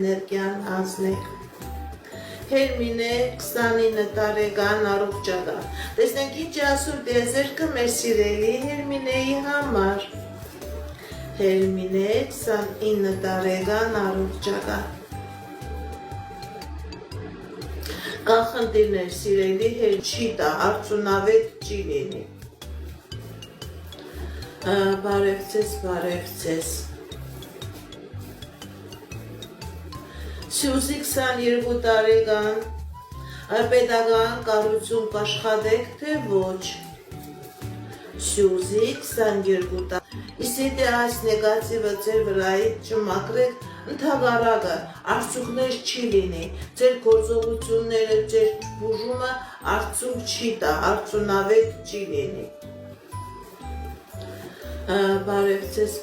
Էներգիան անցնեք։ Հերմինե 29 տարեկան առողջակա։ Տեսնենք ինչ ասում դեզերքը մեր սիրելի Հերմինեի համար։ Հերմինե 29 տարեկան առողջակա։ Ախնդիրներ սիրելի չի տա, արդյունավետ չի լինի։ Բարևցես։ Սյուզի 22 տարեկան, պետական կառույցում կաշխատեք, թե ոչ։ Սյուզի 22 տարեկան, իսկ եթե այս նեգատիվը ձեր վրայից չմաքրեք, ընդհակառակը արդյունքներ չի լինի, ձեր գործողությունները, ձեր բուժումը արդյունք չի տա, արդյունավետ չի լինի։ Բարևցես։